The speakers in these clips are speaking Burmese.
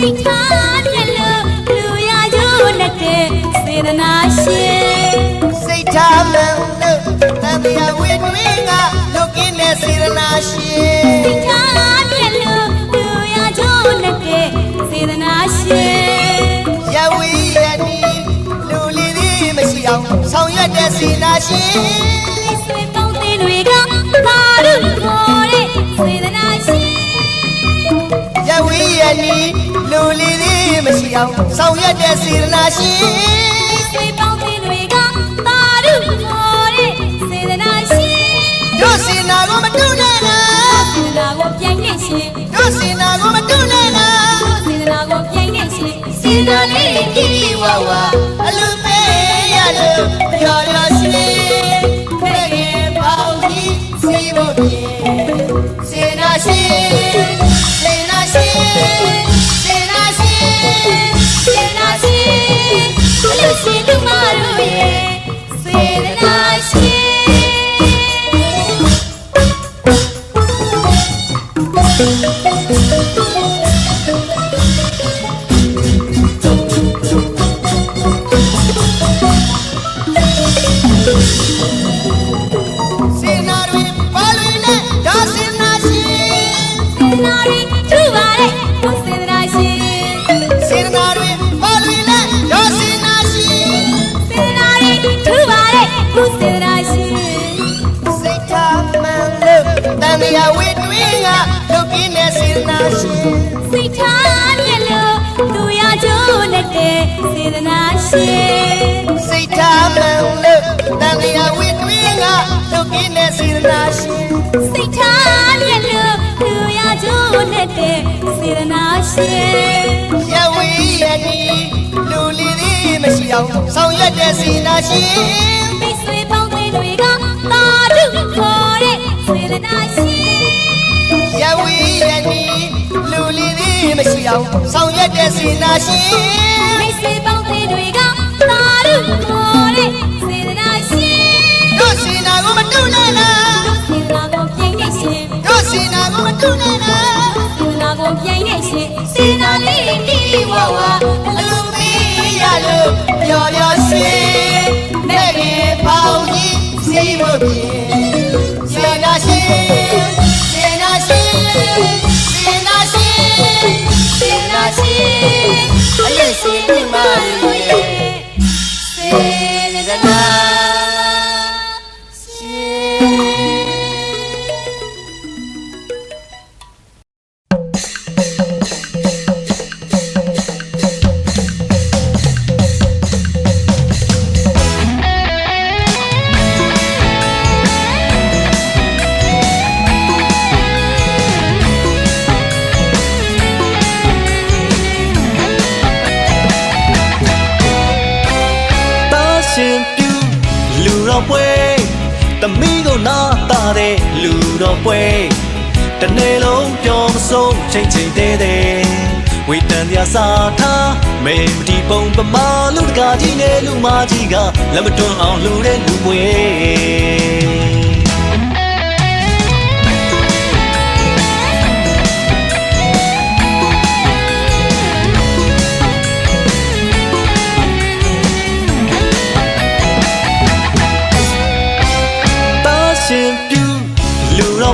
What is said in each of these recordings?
Say, ရှင်စိတ်ထားပြည့်လို့သူရကြုံနဲ့စေတနာရှင်ရဝီရနီလူလီသည်မရှိအောင်ဆောင်ရွက်တဲ့စေနာရှင်ဆွေပေါင်းတင်တွေကသာရုခေါ်တဲ့စေတနာရှင်ရဝီရနီလူလီသည်မရှိအောင်ဆောင်ရွက်တဲ့စေတနာရှင်ဆွေပေါင်းတင်တွေကသာရုခေါ်တဲ့စေတနာရှင်တို့စေနာကိုမတူနဲ့လားစေနာကိုပြိုင်နေရှင်တို့စေနာကိုမတူနဲ့လားတို့စေနာကိုပြိုင်နေရှင်စေနာလေးကြည်ဝဝအလူပေးရလို့ပြောရရှင်ခဲ့ခဲ့ပေါ့ကြီးစီဖို့ပြေစေနာရှင်စေနာရှင်စေနာရှင်စေနာရှင်အလူရှင်တို့မတို့ရဲ့စေနာရှင်စေနာတွေပါလွင်နဲ့ဒါစေနာရှင်စေနာတွေထူပါတဲ့ဘုစေနာရှင်စေနာတွေပါလွင်နဲ့ဒါစေနာရှင်စေနာတွေထူပါတဲ့ဘုစေနာရှင်စိတ်ထားမှန်လို့တန်မြာဝေတွင်းကလုတ်ပြင်းတဲ့စေနာရှင်စိတ်ထားမြင်လို့သူရကြိုးနဲ့တဲ့စေနာရှင်စိတ်ထားမှန်လို့တန်မြာဝေတွင်းကလုတ်ပြင်းတဲ့စေနာရှင်စိတ်ထားမြင်လို့သူရကြိုးနဲ့တဲ့စေနာရှင်ရဝေးရနီလူလီသည်မရှိအောင်ဆောင်ရွက်တဲ့စေနာရှင်မိတ်ဆွေပေါင်းတွေကသာဓုခေါ်တဲ့စေနာရှင်ရဝေးရနီလူလီသည်မရှိအောင်ဆောင်ရွက်တဲ့စေနာရှင်မိတ်ဆွေပေါင်းတွေကသာဓုခေါ်တဲ့စေနာရှင်တို့စေနာကိုမတူနဲ့လားတို့စေနာကိုပြိုင်နေရှင်တို့စေနာကိုမတူနဲ့လားစေနာကိုပြိုင်နေရှင်စေနာလေးတီဝဝအလူပေးရလို့ပြောပြောရှင်မဲ့ခင်ပေါ့ကြီးစီဖို့ပြေစေနာရှင်စေနာရှင်စေနာရှင်စေနာရှင်အလေးရှင်ဒီမှာရဲ့စေနာတမီးကိုနာတာတဲ့လူတော်ပွဲတနေ့လုံးပြောမဆုံးချိန်ချိန်သေးသေးဝေတန်တရားစာထားမေမတီပုံပမာလူတကာကြီးနဲ့လူမကြီးကလက်မတွန်းအောင်လူတဲ့လူပွဲ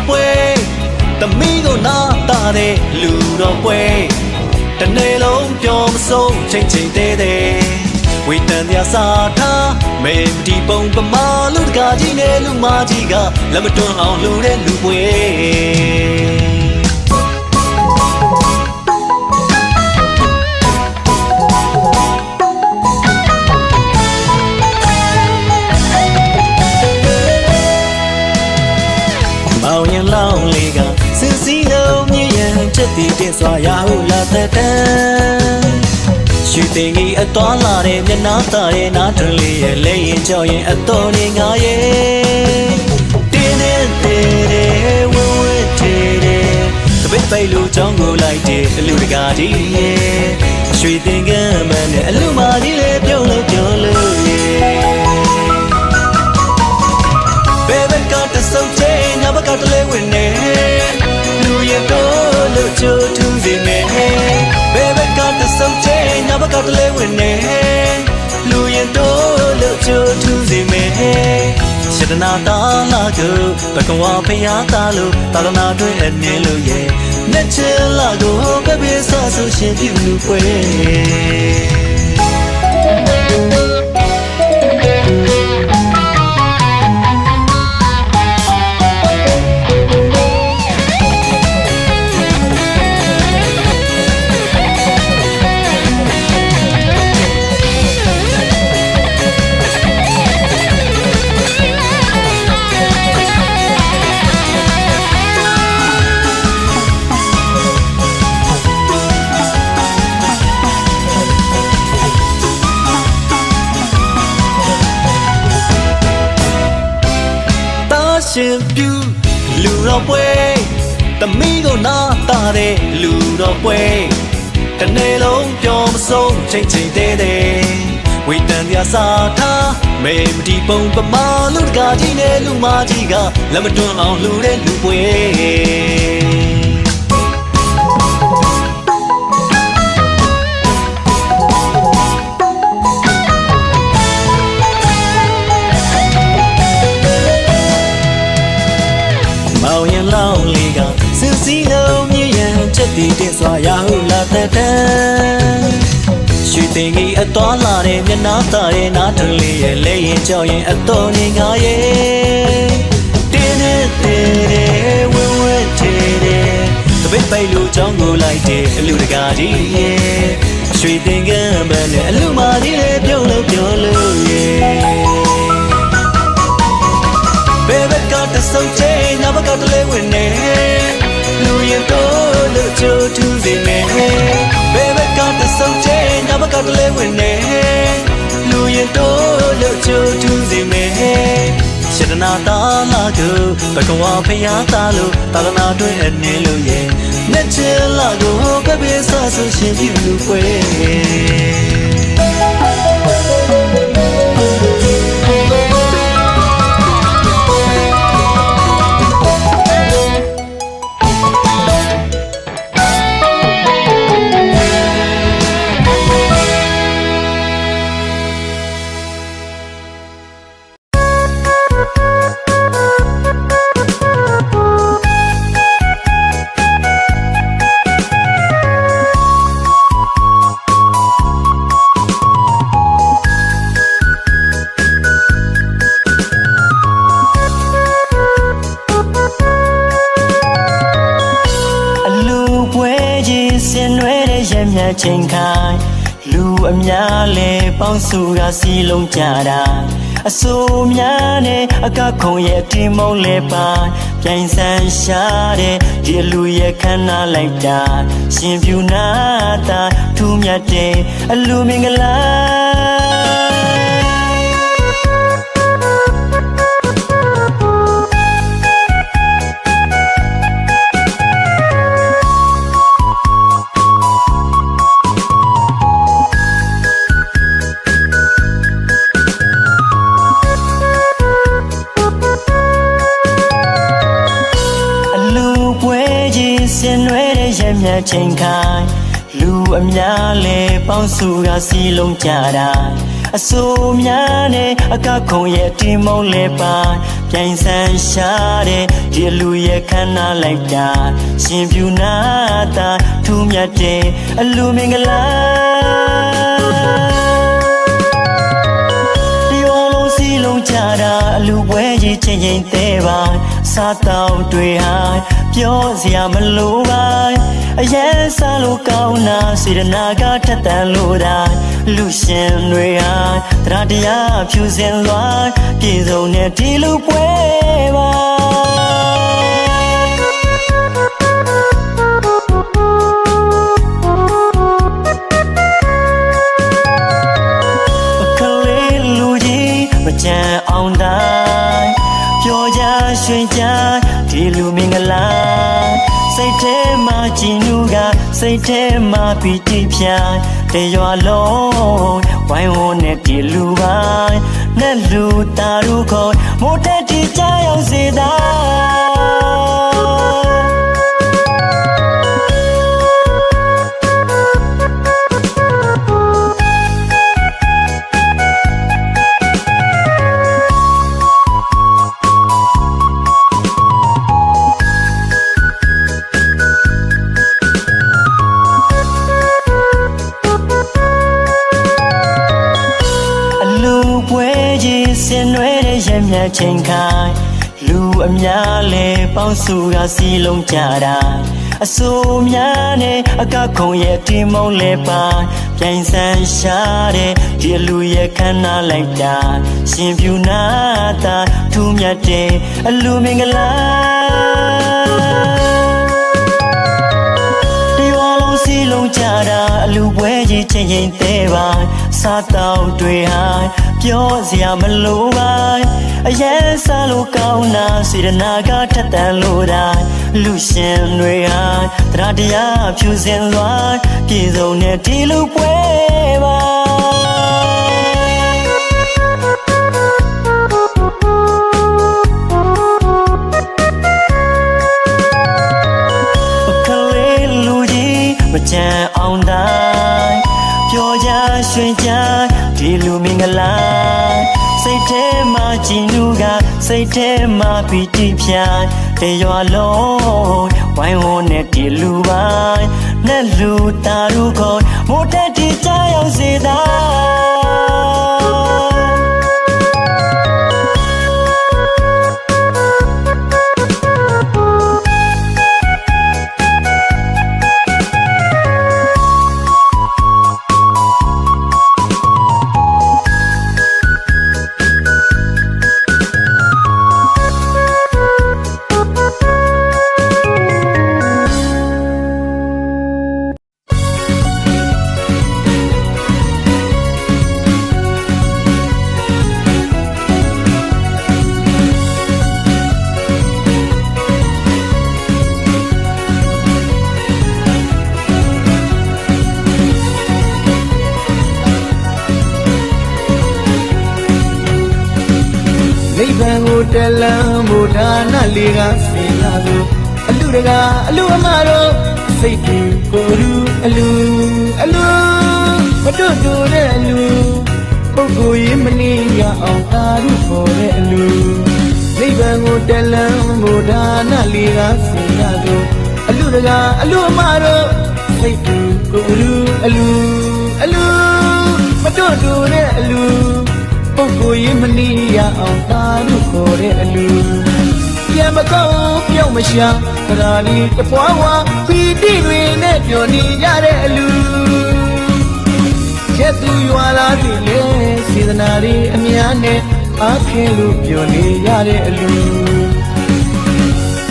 ပွဲတမီးကိုနာတာတဲ့လူတော်ပွဲတနေ့လုံးပြောမဆုံးချိန်ချိန်သေးသေးဝေတန်တရားစာထားမေမတီပုံပမာလူတကာကြီးနဲ့လူမကြီးကလက်မတွန်းအောင်လူတဲ့လူပွဲအောင်ရင်လောင်းလေးကစင်စီလုံးမြည်ရန်ချက်တည်တင်စွာရဟုလာတဲ့တန်းရွှေတင်ကြီးအသွားလာတဲ့မျက်နှာသားရဲ့နားထွန်လေးရဲ့လက်ရင်ကြောက်ရင်အတော်နေငါရဲ့တင်းနေတဲ့ဝဝတဲ့ကပိတ်ပိတ်လူချောင်းကိုလိုက်တဲ့အလူတကာကြီးရဲ့ရွှေတင်ကမ်းမှန်တဲ့အလူမကြီးလေးပြုံးလို့ပြောလို့ဘယ်ဘက်ကတဆုပ်ချင်းငါဘက်ကတလဲဝင်နေလူရတော့လို့ချိုးထူးစီမယ်ဘယ်ဘက်ကတဆုပ်ချင်းငါဘက်ကတလဲဝင်နေလူရတော့လို့ချိုးထူးစီမယ်ရှ တနာတာလာကိုဘကဝါဖျားသားလို့သာသနာတွင်အနေလို့ရဲ့လက်ချလာကိုကပြေဆဆရှင်ပြုလူပွဲရှင်ပြုလူတော်ပွဲတမီးကိုနာတာတဲ့လူတော်ပွဲတနေ့လုံးပြောမဆုံးချိန်ချိန်သေးသေးဝိတန်ပြစာထားမေမတီပုံပမာလူတကာကြီးနဲ့လူမကြီးကလက်မတွန်းအောင်လူတဲ့လူပွဲစီလုံးမြည်ရန်ချက်တည်တဲ့စွာရဟုလာတဲ့တန်းရွှေတင်ကြီးအသွားလာတဲ့မျက်နှာသားရဲ့နားထလေးရဲ့လဲရင်ကြောက်ရင်အတော်နေငါရဲ့တင်းနေတဲ့ဝင်းဝင်းတဲ့တပိတ်ပိတ်လူချောင်းကိုလိုက်တဲ့အလူတကာကြီးရဲ့ရွှေတင်ကမ်းပန်းနဲ့အလူမာကြီးရဲ့ပြုံးလို့ပြောလို့ရဲ့ဘယ်ဘက်ကတဆုပ်ချင်းနောက်ဘက်ကတလဲဝင်နေလူရင်တော့လို့ချိုးထူးစေမယ်ဘယ်ဘက်ကတဆုပ်ချင်းနောက်ဘက်ကတလဲဝင်နေလူရင်တော့လို့ချိုးထူးစေမယ်ရှတနာတာလာကိုဘကဝါဖျားသားလို့သာသနာတွင်အနေလို့ရဲ့လက်ချလာကိုကပြေဆဆရှင်ပြုလူပွဲချိန်ခိုင်လူအများလဲပေါင်းစုကစီလုံးကြတာအစိုးများနဲ့အကခုံရဲ့တင်မုံလဲပါပြိုင်ဆန်းရှာတဲ့ဒီလူရဲ့ခန္ဓာလိုက်တာရှင်ပြူနာတာထူးမြတ်တဲ့အလူမင်္ဂလာချိန်ခိုင်လူအများလဲပေါင်းစုကစီလုံးကြတာအစိုးများနဲ့အကခုံရဲ့တင်မုံလဲပါပြိုင်ဆန်းရှာတဲ့ဒီလူရဲ့ခန္ဓာလိုက်တာရှင်ပြူနာတာထူးမြတ်တဲ့အလူမင်္ဂလာဒီဝလုံးစီလုံးကြတာအလူပွဲကြီးချင်းချင်းသေးပါစားတောင်းတွေဟာပြောစရာမလိုပါအရင်စားလို့ကောင်းတာစေတနာကထက်သန်လို့တာလူရှင်တွေဟာတရားတရားဖြူစင်လွှာပြေဆုံးတဲ့ဒီလူပွဲပါကလေးလူကြီးမကြံအောင်တိုင်းပြောကြရွှင်ကြဒီလူမင်္ဂလာစိတ်ထဲမှာကြည်နူးကစိတ်ထဲမှာပီတိဖြာတရွာလုံးဝိုင်းဝန်းနဲ့ဒီလူပိုင်းနဲ့လူသားတို့ခေါ်မိုးတက်တီကြောက်ရောက်စေတာ ကြီးဆင်နွဲတဲ့ရမြချိန်ခိုင်လူအများလဲပေါင်းစုကစီလုံးကြတာအစိုးများနဲ့အကခုံရဲ့တင်မုံလဲပါပြိုင်ဆန်းရှာတဲ့ဒီလူရဲ့ခန္ဓာလိုက်တာရှင်ပြူနာတာထူးမြတ်တဲ့အလူမင်္ဂလာစီလုံးကြတာအလူပွဲကြီးချင်းချင်းသေးပါစားတောင်းတွေဟာပြောစရာမလိုပါအရင်စားလို့ကောင်းတာစေတနာကထက်တန်လို့တာလူရှင်တွေဟာတရားတရားဖြူစင်စွာပြည်စုံတဲ့ဒီလူပွဲပါကြံအောင်တိုင်းပြောကြရွှင်ကြဒီလူမင်္ဂလာစိတ်ထဲမှာကြည်နူးကစိတ်ထဲမှာပီတိဖြာတရွာလုံးဝိုင်းဝန်းနဲ့ဒီလူပိုင်းနဲ့လူတာလူခေါ်မိုးတက်တီကြောက်ရောက်စေတာနိဗ္ဗာန်ကိုတလန်းဘုရားနာလေးကဆင်လာလို့အလူတကာအလူအမတို့စိတ်တူကိုယ်လူအလူမတို့တို့တဲ့အလူပုဂ္ဂိုလ်ရေးမနေရအောင်သာဓုခေါ်တဲ့အလူနိဗ္ဗာန်ကိုတလန်းဘုရားနာလေးကဆင်လာလို့အလူတကာအလူအမတို့စိတ်တူကိုယ်လူအလူမတို့တို့တဲ့အလူပုဂ္ဂိုလ်ရေးမနေရအောင်သာဓုခေါ်တဲ့အလူပြန်မကောင်းပြောင်းမရှာသရာလီတပွားဝါပီတိတွေနဲ့ပြောနေကြတဲ့အလူကျက်သူရွာလာပြီလေစေတနာတွေအများနဲ့အားခင်းလို့ပြောနေရတဲ့အလူ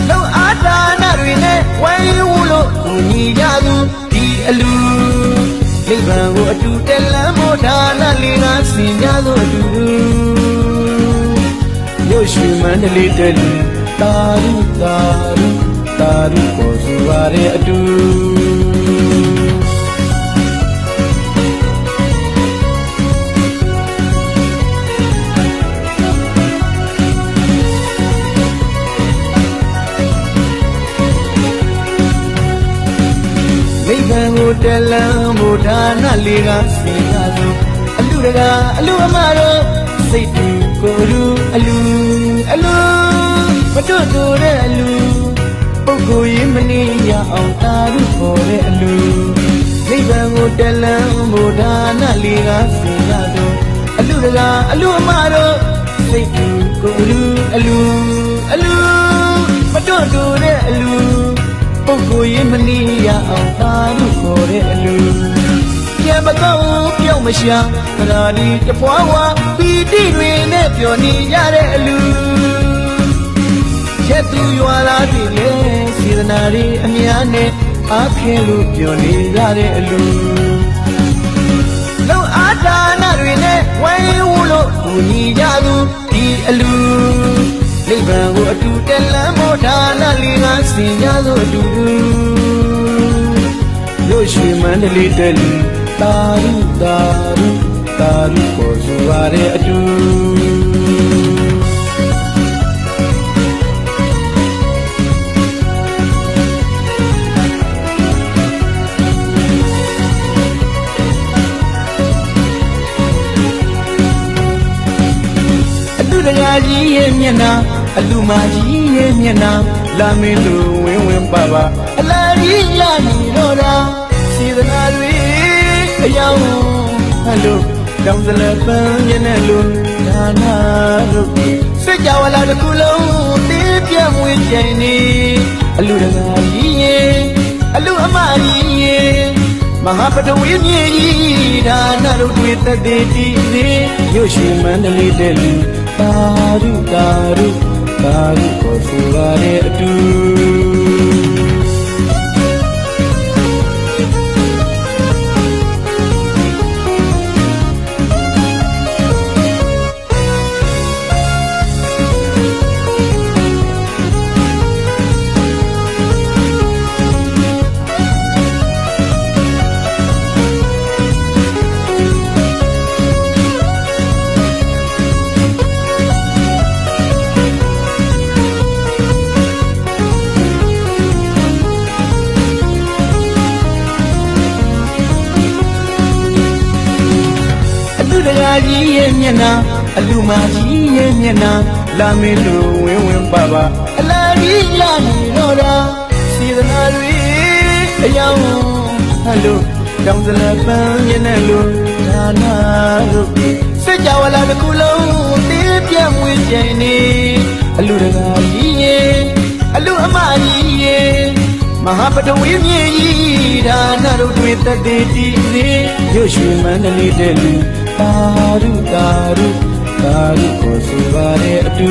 လောက်အားဒါနတွေနဲ့ဝိုင်းဝန်းလို့ကိုညီကြသူဒီအလူနိဗ္ဗာန်ကိုအတူတက်လမ်းမို့ဒါနလေးကဆင်ကြလို့အတူရုပ်ရွှေမန္တလေးတက်လူတာရုပေါ်စုရတဲ့အတူနိဗ္ဗာန်ကိုတက်လမ်းဘုရားနာလေးကဆင်ရလို့အလူတကာအလူအမတို့စိတ်တူကိုယ်လူအလူမတို့တို့တဲ့အလူပုဂ္ဂိုလ်ရေးမနေရအောင်သာဓုခေါ်တဲ့အလူနိဗ္ဗာန်ကိုတက်လမ်းဘုရားနာလေးကဆင်ရလို့အလူတကာအလူအမတို့စိတ်တူကိုယ်လူအလူမတို့တို့တဲ့အလူပုဂ္ဂိုလ်ရေးမနေရအောင်သာဓုခေါ်တဲ့အလူပြန်မကောင်းပြောင်းမရှာသရာဒီတပွားဝါပီတိတွေနဲ့ပြောနေရတဲ့အလူကျက်သူရွာလာပြီလေစေတနာတွေအများနဲ့အားခင်းလို့ပြောနေရတဲ့အလူလောက်အားဒါနတွေနဲ့ဝိုင်းဝန်းလို့ကိုညီကြသူဒီအလူနိဗ္ဗာန်ကိုအတူတက်လမ်းမို့ဒါနလေးကဆင်ကြလို့အတူရုပ်ရွှေမန္တလေးတက်လူတာရုပေါ်စုရတဲ့အတူတကားကြီးရဲ့မျက်နှာအလူမကြီးရဲ့မျက်နှာလာမင်းလူဝင်းပါပါအလားကြီးရနေတော့တာစေတနာတွေအယောင်ဟလိုတောင်စလပန်းမျက်နှာလူဒါ ဒါနာတို့စိတ်ကြဝလာတစ်ခုလုံးတေးပြတ်မွေးချိန်နေအလူတကာကြီးရဲ့အလူအမကြီးရဲ့မဟာပထဝီမြေကြီးဒါနာတို့တွေ့သက်သေးတည်စေရွှေရွှေမန္တလေးတဲ့လူတာရုတာရုတာရုကိုဆိုရတဲ့အတူတကားကြီးရဲ့မျက်နှာအလူမကြီးရဲ့မျက်နှာလာမင်းလိုဝင်းဝင်းပါပါအလားကြီးလာနေတော့တာစီသနာတွေအယောင်ဟယ်လိုတောင်စလပန်းမျက်နှာလိုဒါနာတို့စကြဝဠာတစ်ခုလုံးတေးပြတ်မွေးချိန်နေအလူတကားကြီးရဲ့အလူအမကြီးရဲ့မဟာပထဝီမြေကြီးဒါနာတို့တွေ့သက်သေးတည်စေရွှေရွှေမန္တလေးတဲ့လူတာရုတာရုတာရုကိုဆိုပါတဲ့အတူ